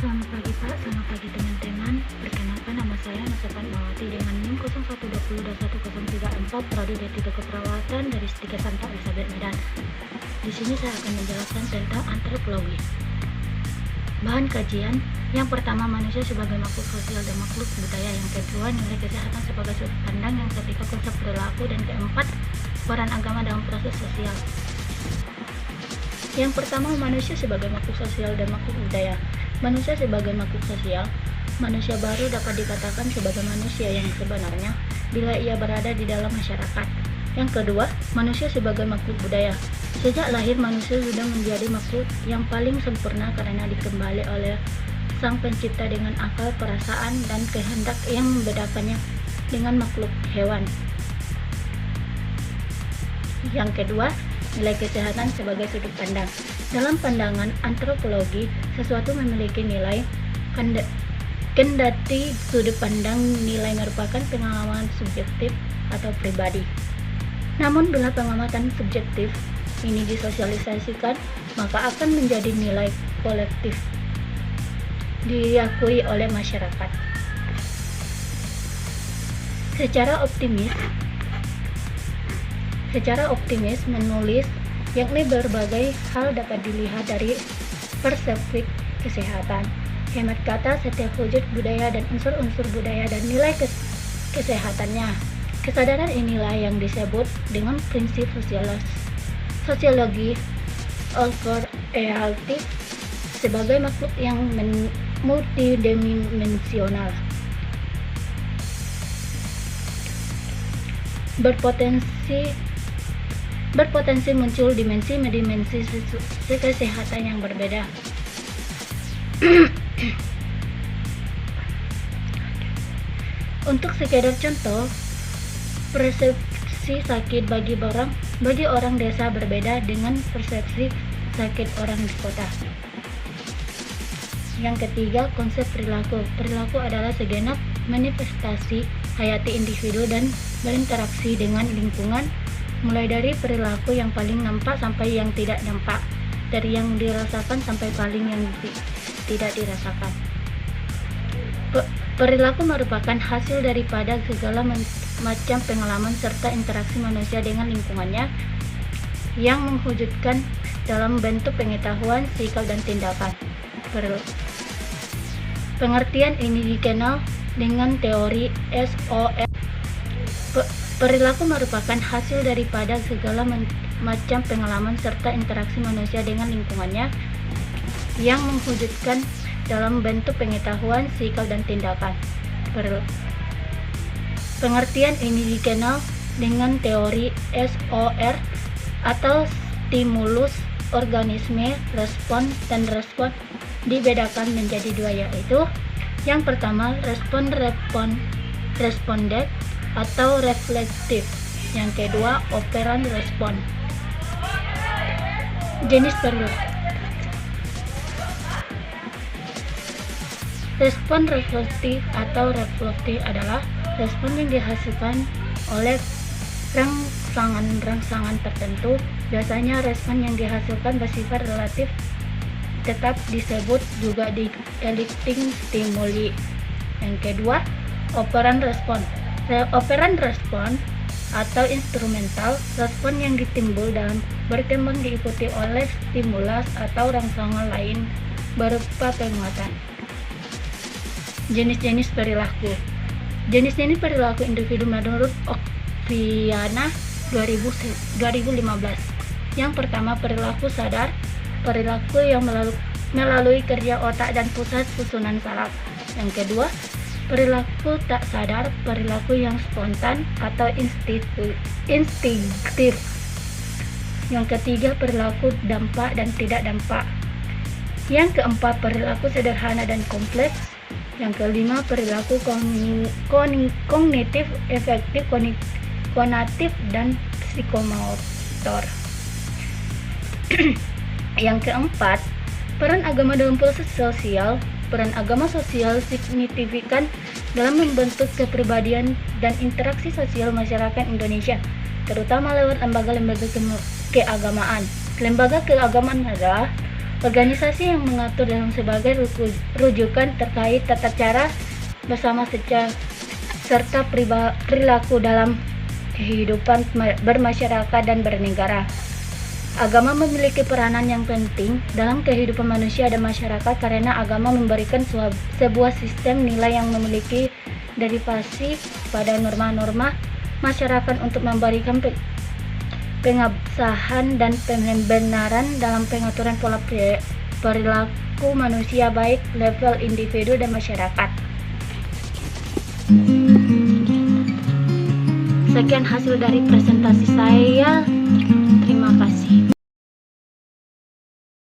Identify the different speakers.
Speaker 1: Selamat pagi Pak, selamat pagi teman-teman. Perkenalkan, nama saya Nasapan Mawati dengan NIM 0120-1034 Prodi D3 Keperawatan dari Stika Santa Elizabeth Medan. Di sini saya akan menjelaskan tentang antropologi. Bahan kajian yang pertama, manusia sebagai makhluk sosial dan makhluk budaya. Yang kedua, nilai kesehatan sebagai sudut pandang. Yang ketiga, konsep perilaku. Dan keempat, peran agama dalam proses sosial. Yang pertama, manusia sebagai makhluk sosial dan makhluk budaya. Manusia sebagai makhluk sosial, manusia baru dapat dikatakan sebagai manusia yang sebenarnya bila ia berada di dalam masyarakat. Yang kedua, manusia sebagai makhluk budaya. Sejak lahir, manusia sudah menjadi makhluk yang paling sempurna karena dikembali oleh Sang Pencipta dengan akal, perasaan, dan kehendak yang membedakannya dengan makhluk hewan. Yang kedua, nilai kesehatan sebagai sudut pandang. Dalam pandangan antropologi, sesuatu memiliki nilai kendati sudut pandang nilai merupakan pengalaman subjektif atau pribadi. Namun bila pengamatan subjektif ini disosialisasikan, maka akan menjadi nilai kolektif diakui oleh masyarakat. Secara optimis menulis, yakni berbagai hal dapat dilihat dari perspektif kesehatan. Hemat kata, setiap wujud budaya dan unsur-unsur budaya dan nilai kesehatannya. Kesadaran inilah yang disebut dengan prinsip sosiologi alternatif sebagai makhluk yang multidimensional, berpotensi muncul dimensi kesehatan yang berbeda. Untuk sekedar contoh, persepsi sakit bagi orang desa berbeda dengan persepsi sakit orang di kota. Yang ketiga, konsep perilaku. Perilaku adalah segenap manifestasi hayati individu dan berinteraksi dengan lingkungan, mulai dari perilaku yang paling nampak sampai yang tidak nampak, dari yang dirasakan sampai paling yang tidak dirasakan. Perilaku merupakan hasil daripada segala macam pengalaman serta interaksi manusia dengan lingkungannya yang mewujudkan dalam bentuk pengetahuan, sikap, dan tindakan. Pengertian ini dikenal dengan teori SOR. Perilaku merupakan hasil daripada segala macam pengalaman serta interaksi manusia dengan lingkungannya yang mewujudkan dalam bentuk pengetahuan, sikap, dan tindakan. Pengertian ini dikenal dengan teori SOR atau stimulus, organisme, respon, dan respon dibedakan menjadi dua, yaitu yang pertama respondet atau reflektif, yang kedua operan respon. Jenis perilaku. Respon reflektif atau reflektif adalah respon yang dihasilkan oleh rangsangan tertentu. Biasanya respon yang dihasilkan bersifat relatif, tetap disebut juga dialecting stimuli. Yang kedua, operan respon. Operan respon atau instrumental, respon yang ditimbul dalam berkembang diikuti oleh stimulus atau rangsangan lain berupa penguatan. Jenis-jenis perilaku. Jenis-jenis perilaku individu menurut Oviana 2015. Yang pertama, perilaku sadar, perilaku yang melalui kerja otak dan pusat susunan saraf. Yang kedua, perilaku tak sadar, perilaku yang spontan atau instinktif. Yang ketiga, perilaku dampak dan tidak dampak. Yang keempat, perilaku sederhana dan kompleks. Yang kelima, perilaku kognitif, efektif, konatif, dan psikomotor. Yang keempat, peran agama dalam proses sosial. Peran agama sosial signifikan dalam membentuk kepribadian dan interaksi sosial masyarakat Indonesia, terutama lewat lembaga-lembaga keagamaan. Lembaga keagamaan adalah Organisasi yang mengatur dalam sebagai rujukan terkait tata cara bersama serta perilaku dalam kehidupan bermasyarakat dan bernegara. Agama memiliki peranan yang penting dalam kehidupan manusia dan masyarakat karena agama memberikan sebuah sistem nilai yang memiliki derivasi pada norma-norma masyarakat untuk memberikan pengabsahan dan pembenaran dalam pengaturan pola perilaku manusia baik level individu dan masyarakat. Sekian hasil dari presentasi saya. Terima kasih.